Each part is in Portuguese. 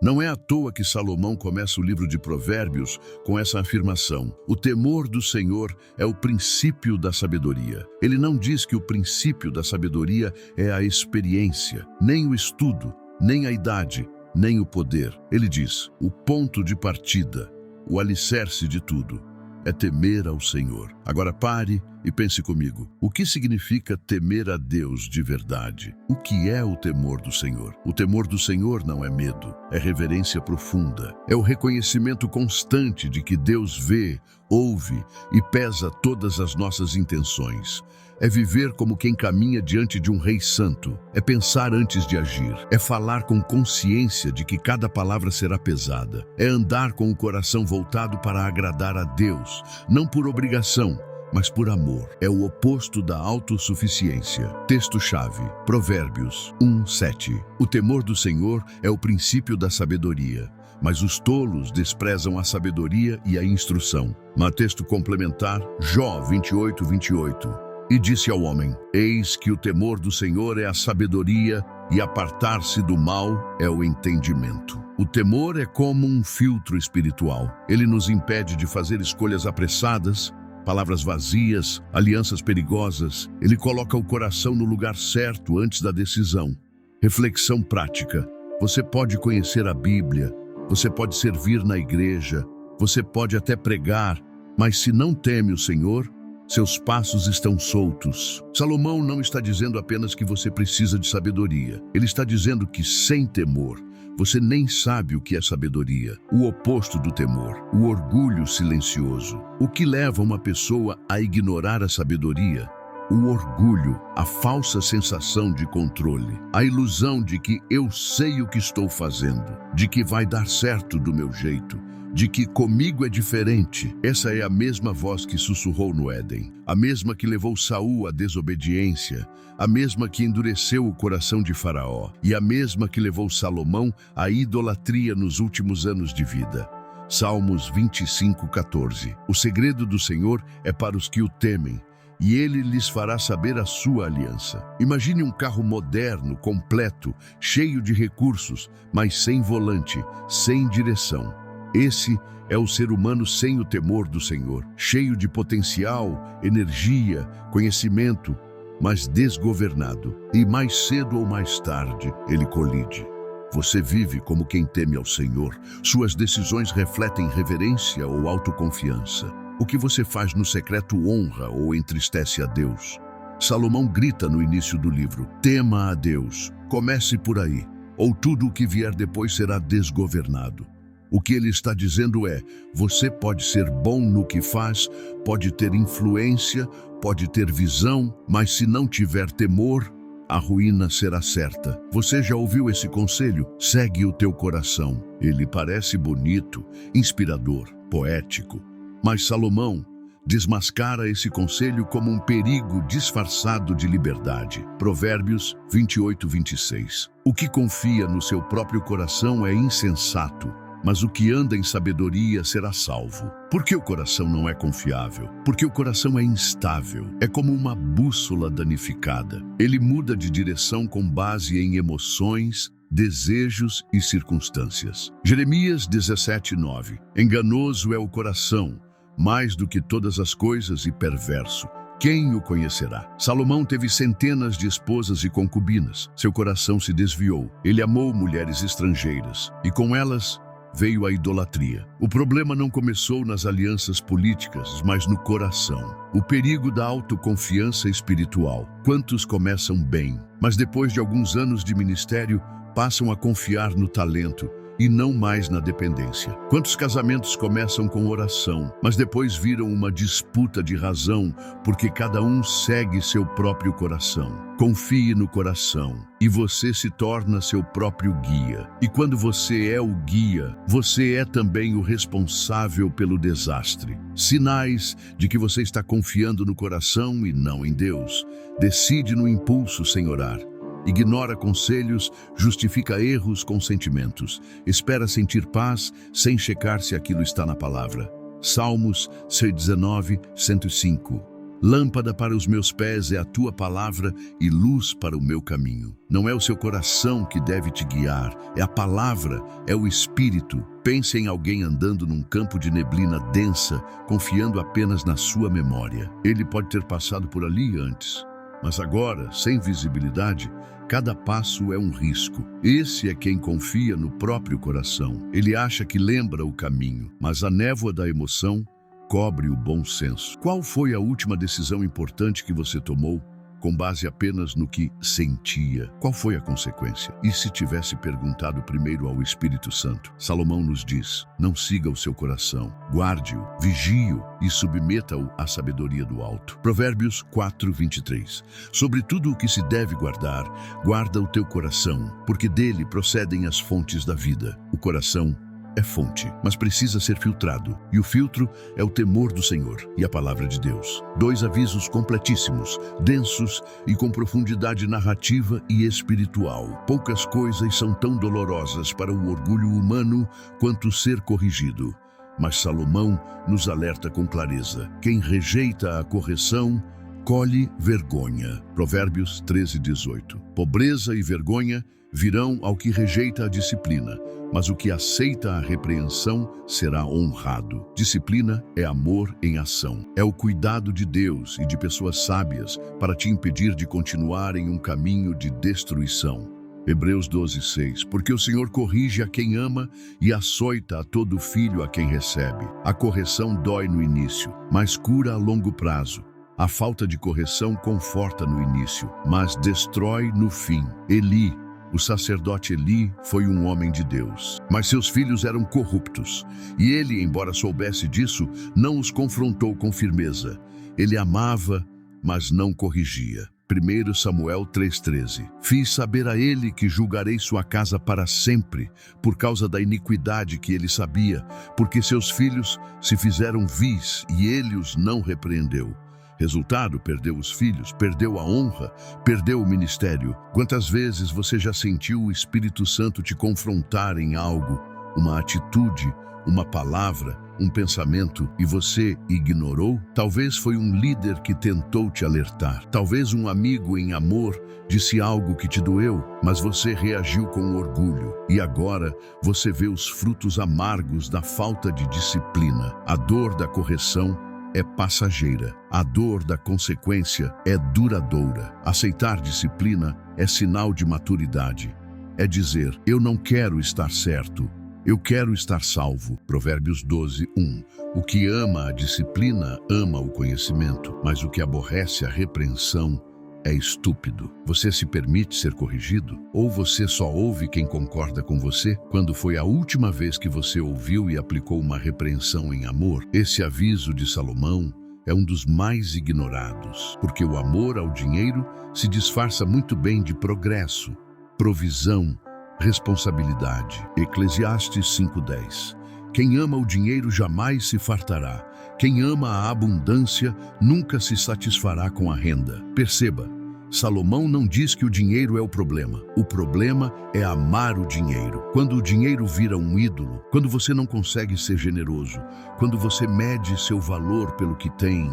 Não é à toa que Salomão começa o livro de Provérbios com essa afirmação: o temor do Senhor é o princípio da sabedoria. Ele não diz que o princípio da sabedoria é a experiência, nem o estudo, nem a idade, nem o poder. Ele diz: o ponto de partida, o alicerce de tudo, é temer ao Senhor. Agora pare e pense comigo. O que significa temer a Deus de verdade? O que é o temor do Senhor? O temor do Senhor não é medo, é reverência profunda. É o reconhecimento constante de que Deus vê, ouve e pesa todas as nossas intenções. É viver como quem caminha diante de um rei santo. É pensar antes de agir. É falar com consciência de que cada palavra será pesada. É andar com o coração voltado para agradar a Deus, não por obrigação, mas por amor. É o oposto da autossuficiência. Texto-chave, Provérbios 1:7. O temor do Senhor é o princípio da sabedoria, mas os tolos desprezam a sabedoria e a instrução. Texto complementar, Jó 28:28. E disse ao homem: eis que o temor do Senhor é a sabedoria, e apartar-se do mal é o entendimento. O temor é como um filtro espiritual. Ele nos impede de fazer escolhas apressadas, palavras vazias, alianças perigosas. Ele coloca o coração no lugar certo antes da decisão. Reflexão prática. Você pode conhecer a Bíblia, você pode servir na igreja, você pode até pregar, mas se não teme o Senhor, seus passos estão soltos. Salomão não está dizendo apenas que você precisa de sabedoria. Ele está dizendo que, sem temor, você nem sabe o que é sabedoria. O oposto do temor, o orgulho silencioso. O que leva uma pessoa a ignorar a sabedoria? O orgulho, a falsa sensação de controle, a ilusão de que eu sei o que estou fazendo, de que vai dar certo do meu jeito, de que comigo é diferente. Essa é a mesma voz que sussurrou no Éden, a mesma que levou Saul à desobediência, a mesma que endureceu o coração de Faraó e a mesma que levou Salomão à idolatria nos últimos anos de vida. Salmos 25:14. O segredo do Senhor é para os que o temem, e ele lhes fará saber a sua aliança. Imagine um carro moderno, completo, cheio de recursos, mas sem volante, sem direção. Esse é o ser humano sem o temor do Senhor, cheio de potencial, energia, conhecimento, mas desgovernado. E mais cedo ou mais tarde, ele colide. Você vive como quem teme ao Senhor. Suas decisões refletem reverência ou autoconfiança. O que você faz no secreto honra ou entristece a Deus? Salomão grita no início do livro: tema a Deus, comece por aí, ou tudo o que vier depois será desgovernado. O que ele está dizendo é: você pode ser bom no que faz, pode ter influência, pode ter visão, mas se não tiver temor, a ruína será certa. Você já ouviu esse conselho? Segue o teu coração. Ele parece bonito, inspirador, poético. Mas Salomão desmascara esse conselho como um perigo disfarçado de liberdade. Provérbios 28:26. O que confia no seu próprio coração é insensato, mas o que anda em sabedoria será salvo. Por que o coração não é confiável? Porque o coração é instável, é como uma bússola danificada. Ele muda de direção com base em emoções, desejos e circunstâncias. Jeremias 17:9. Enganoso é o coração, mais do que todas as coisas, e perverso. Quem o conhecerá? Salomão teve centenas de esposas e concubinas. Seu coração se desviou. Ele amou mulheres estrangeiras, e com elas veio a idolatria. O problema não começou nas alianças políticas, mas no coração. O perigo da autoconfiança espiritual. Quantos começam bem, mas depois de alguns anos de ministério, passam a confiar no talento e não mais na dependência? Quantos casamentos começam com oração, mas depois viram uma disputa de razão, porque cada um segue seu próprio coração? Confie no coração, e você se torna seu próprio guia. E quando você é o guia, você é também o responsável pelo desastre. Sinais de que você está confiando no coração e não em Deus. Decide no impulso sem orar. Ignora conselhos, justifica erros com sentimentos. Espera sentir paz sem checar se aquilo está na palavra. Salmos 19:105. Lâmpada para os meus pés é a tua palavra e luz para o meu caminho. Não é o seu coração que deve te guiar, é a palavra, é o Espírito. Pense em alguém andando num campo de neblina densa, confiando apenas na sua memória. Ele pode ter passado por ali antes, mas agora, sem visibilidade, cada passo é um risco. Esse é quem confia no próprio coração. Ele acha que lembra o caminho, mas a névoa da emoção cobre o bom senso. Qual foi a última decisão importante que você tomou com base apenas no que sentia? Qual foi a consequência? E se tivesse perguntado primeiro ao Espírito Santo? Salomão nos diz: não siga o seu coração, guarde-o, vigie-o e submeta-o à sabedoria do alto. Provérbios 4:23. Sobre tudo o que se deve guardar, guarda o teu coração, porque dele procedem as fontes da vida. O coração é fonte, mas precisa ser filtrado. E o filtro é o temor do Senhor e a palavra de Deus. 2 avisos completíssimos, densos e com profundidade narrativa e espiritual. Poucas coisas são tão dolorosas para o orgulho humano quanto ser corrigido. Mas Salomão nos alerta com clareza: quem rejeita a correção colhe vergonha. Provérbios 13:18. Pobreza e vergonha virão ao que rejeita a disciplina, mas o que aceita a repreensão será honrado. Disciplina é amor em ação. É o cuidado de Deus e de pessoas sábias para te impedir de continuar em um caminho de destruição. Hebreus 12:6. Porque o Senhor corrige a quem ama e açoita a todo filho a quem recebe. A correção dói no início, mas cura a longo prazo. A falta de correção conforta no início, mas destrói no fim. Eli, o sacerdote Eli, foi um homem de Deus, mas seus filhos eram corruptos. E ele, embora soubesse disso, não os confrontou com firmeza. Ele amava, mas não corrigia. 1 Samuel 3:13. Fiz saber a ele que julgarei sua casa para sempre, por causa da iniquidade que ele sabia, porque seus filhos se fizeram vis e ele os não repreendeu. Resultado, perdeu os filhos, perdeu a honra, perdeu o ministério. Quantas vezes você já sentiu o Espírito Santo te confrontar em algo, uma atitude, uma palavra, um pensamento, e você ignorou? Talvez foi um líder que tentou te alertar. Talvez um amigo em amor disse algo que te doeu, mas você reagiu com orgulho. E agora você vê os frutos amargos da falta de disciplina. A dor da correção é passageira. A dor da consequência é duradoura. Aceitar disciplina é sinal de maturidade. É dizer: eu não quero estar certo, eu quero estar salvo. Provérbios 12:1. O que ama a disciplina ama o conhecimento, mas o que aborrece a repreensão é estúpido. Você se permite ser corrigido? Ou você só ouve quem concorda com você? Quando foi a última vez que você ouviu e aplicou uma repreensão em amor? Esse aviso de Salomão é um dos mais ignorados, porque o amor ao dinheiro se disfarça muito bem de progresso, provisão, responsabilidade. Eclesiastes 5:10. Quem ama o dinheiro jamais se fartará. Quem ama a abundância nunca se satisfará com a renda. Perceba, Salomão não diz que o dinheiro é o problema. O problema é amar o dinheiro. Quando o dinheiro vira um ídolo, quando você não consegue ser generoso, quando você mede seu valor pelo que tem,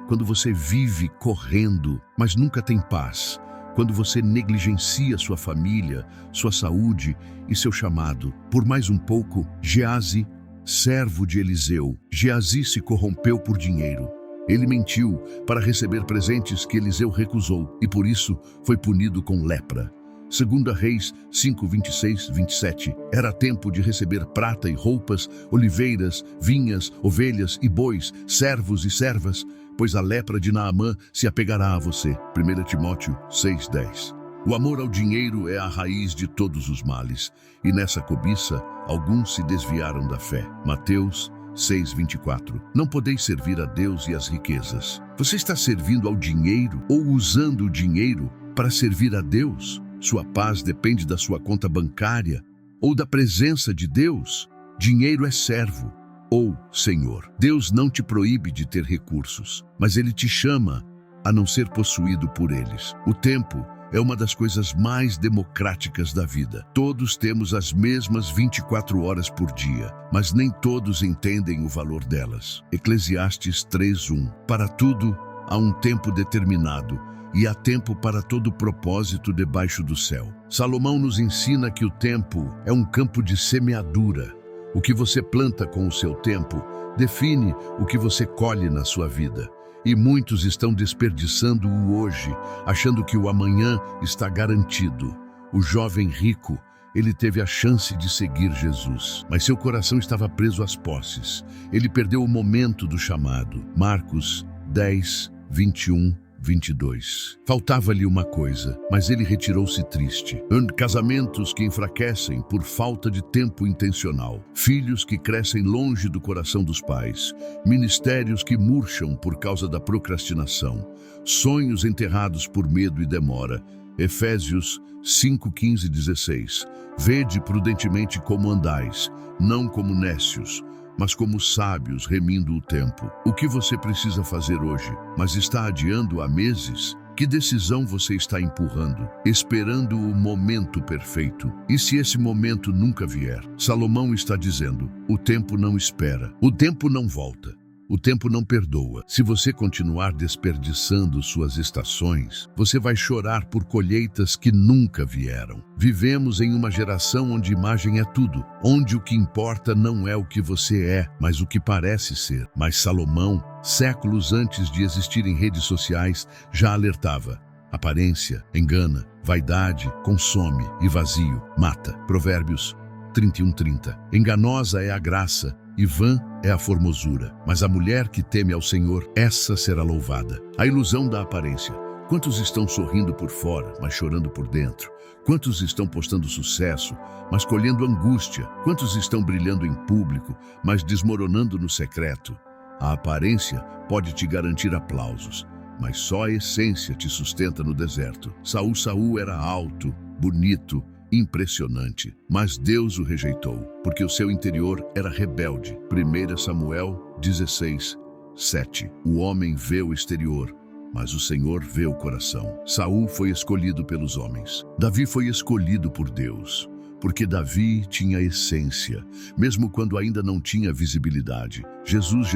quando você vive correndo, mas nunca tem paz, quando você negligencia sua família, sua saúde e seu chamado. Por mais um pouco, Geazi, servo de Eliseu, Geazi se corrompeu por dinheiro. Ele mentiu para receber presentes que Eliseu recusou e por isso foi punido com lepra. 2 Reis 5:26-27. Era tempo de receber prata e roupas, oliveiras, vinhas, ovelhas e bois, servos e servas, pois a lepra de Naamã se apegará a você. 1 Timóteo 6:10. O amor ao dinheiro é a raiz de todos os males, e nessa cobiça alguns se desviaram da fé. Mateus 6:24. Não podeis servir a Deus e às riquezas. Você está servindo ao dinheiro ou usando o dinheiro para servir a Deus? Sua paz depende da sua conta bancária ou da presença de Deus? Dinheiro é servo ou senhor. Deus não te proíbe de ter recursos, mas Ele te chama a não ser possuído por eles. O tempo é uma das coisas mais democráticas da vida. Todos temos as mesmas 24 horas por dia, mas nem todos entendem o valor delas. Eclesiastes 3:1. Para tudo há um tempo determinado e há tempo para todo propósito debaixo do céu. Salomão nos ensina que o tempo é um campo de semeadura. O que você planta com o seu tempo define o que você colhe na sua vida. E muitos estão desperdiçando o hoje, achando que o amanhã está garantido. O jovem rico, ele teve a chance de seguir Jesus, mas seu coração estava preso às posses. Ele perdeu o momento do chamado. Marcos 10, 21, 22. Faltava-lhe uma coisa, mas ele retirou-se triste. Casamentos que enfraquecem por falta de tempo intencional. Filhos que crescem longe do coração dos pais. Ministérios que murcham por causa da procrastinação. Sonhos enterrados por medo e demora. Efésios 5, 15 e 16. Vede prudentemente como andais, não como nécios, mas como sábios, remindo o tempo. O que você precisa fazer hoje, mas está adiando há meses? Que decisão você está empurrando, esperando o momento perfeito? E se esse momento nunca vier? Salomão está dizendo, o tempo não espera, o tempo não volta. O tempo não perdoa. Se você continuar desperdiçando suas estações, você vai chorar por colheitas que nunca vieram. Vivemos em uma geração onde imagem é tudo, onde o que importa não é o que você é, mas o que parece ser. Mas Salomão, séculos antes de existirem redes sociais, já alertava. Aparência engana, vaidade consome e vazio mata. Provérbios 31:30. Enganosa é a graça e vã é a formosura, mas a mulher que teme ao Senhor, essa será louvada. A ilusão da aparência. Quantos estão sorrindo por fora, mas chorando por dentro? Quantos estão postando sucesso, mas colhendo angústia? Quantos estão brilhando em público, mas desmoronando no secreto? A aparência pode te garantir aplausos, mas só a essência te sustenta no deserto. Saul era alto, bonito, impressionante, mas Deus o rejeitou, porque o seu interior era rebelde. 1 Samuel 16, 7. O homem vê o exterior, mas o Senhor vê o coração. Saul foi escolhido pelos homens. Davi foi escolhido por Deus, porque Davi tinha essência, mesmo quando ainda não tinha visibilidade. Jesus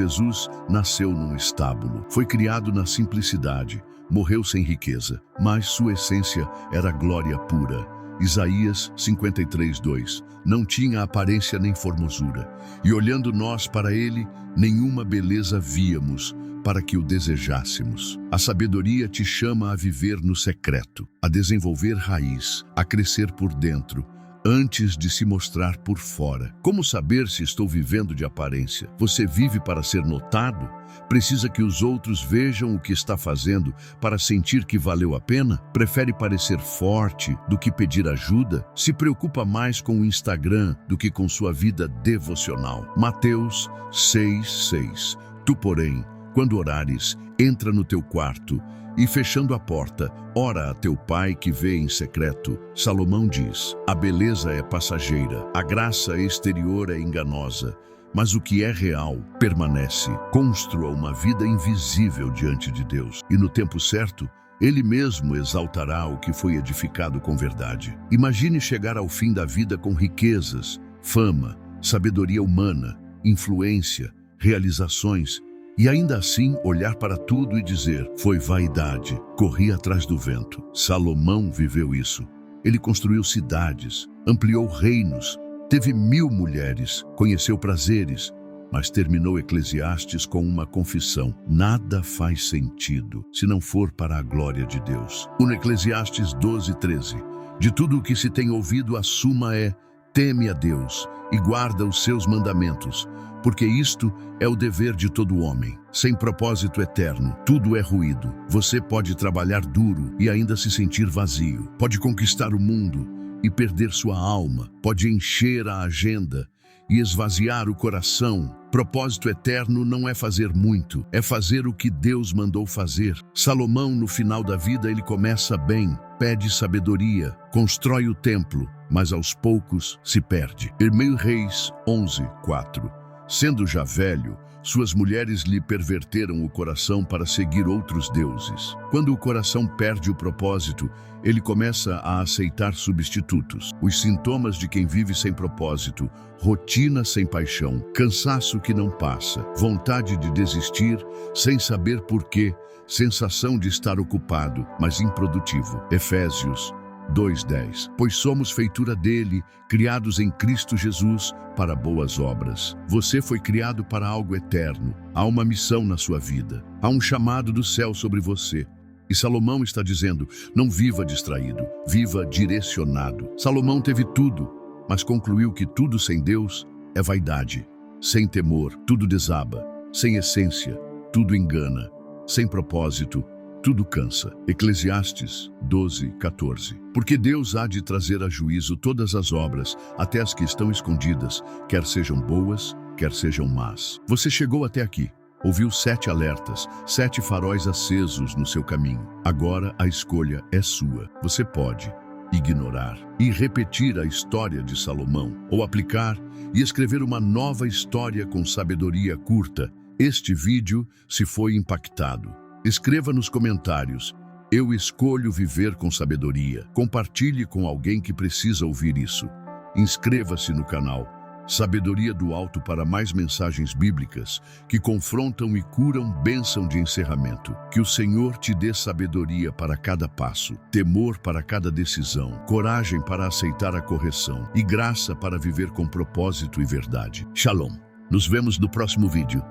nasceu num estábulo, foi criado na simplicidade, morreu sem riqueza, mas sua essência era glória pura. Isaías 53:2. Não tinha aparência nem formosura, e olhando nós para ele, nenhuma beleza víamos para que o desejássemos. A sabedoria te chama a viver no secreto, a desenvolver raiz, a crescer por dentro, antes de se mostrar por fora. Como saber se estou vivendo de aparência? Você vive para ser notado? Precisa que os outros vejam o que está fazendo para sentir que valeu a pena? Prefere parecer forte do que pedir ajuda? Se preocupa mais com o Instagram do que com sua vida devocional. Mateus 6:6. Tu, porém, quando orares, entra no teu quarto e, fechando a porta, ora a teu pai que vê em secreto. Salomão diz, a beleza é passageira, a graça exterior é enganosa, mas o que é real permanece. Construa uma vida invisível diante de Deus, e no tempo certo, Ele mesmo exaltará o que foi edificado com verdade. Imagine chegar ao fim da vida com riquezas, fama, sabedoria humana, influência, realizações, e ainda assim olhar para tudo e dizer, foi vaidade, corri atrás do vento. Salomão viveu isso. Ele construiu cidades, ampliou reinos, teve 1000 mulheres, conheceu prazeres, mas terminou Eclesiastes com uma confissão. Nada faz sentido se não for para a glória de Deus. No Eclesiastes 12:13, de tudo o que se tem ouvido, a suma é, teme a Deus e guarda os seus mandamentos, porque isto é o dever de todo homem. Sem propósito eterno, tudo é ruído. Você pode trabalhar duro e ainda se sentir vazio. Pode conquistar o mundo e perder sua alma. Pode encher a agenda e esvaziar o coração. Propósito eterno não é fazer muito, é fazer o que Deus mandou fazer. Salomão, no final da vida, ele começa bem, pede sabedoria, constrói o templo, mas aos poucos se perde. 1 Reis 11:4. Sendo já velho, Suas mulheres lhe perverteram o coração para seguir outros deuses. Quando o coração perde o propósito, ele começa a aceitar substitutos. Os sintomas de quem vive sem propósito: rotina sem paixão, cansaço que não passa, vontade de desistir sem saber porquê, sensação de estar ocupado, mas improdutivo. Efésios 2:10. Pois somos feitura dele, criados em Cristo Jesus para boas obras. Você foi criado para algo eterno. Há uma missão na sua vida. Há um chamado do céu sobre você. E Salomão está dizendo: não viva distraído, viva direcionado. Salomão teve tudo, mas concluiu que tudo sem Deus é vaidade. Sem temor, tudo desaba. Sem essência, tudo engana. Sem propósito, tudo cansa. Eclesiastes 12:14. Porque Deus há de trazer a juízo todas as obras, até as que estão escondidas, quer sejam boas, quer sejam más. Você chegou até aqui. Ouviu 7 alertas, 7 faróis acesos no seu caminho. Agora a escolha é sua. Você pode ignorar e repetir a história de Salomão, ou aplicar e escrever uma nova história com sabedoria curta. Este vídeo se foi impactado. Escreva nos comentários: eu escolho viver com sabedoria. Compartilhe com alguém que precisa ouvir isso. Inscreva-se no canal Sabedoria do Alto para mais mensagens bíblicas que confrontam e curam. Bênção de encerramento. Que o Senhor te dê sabedoria para cada passo, temor para cada decisão, coragem para aceitar a correção e graça para viver com propósito e verdade. Shalom. Nos vemos no próximo vídeo.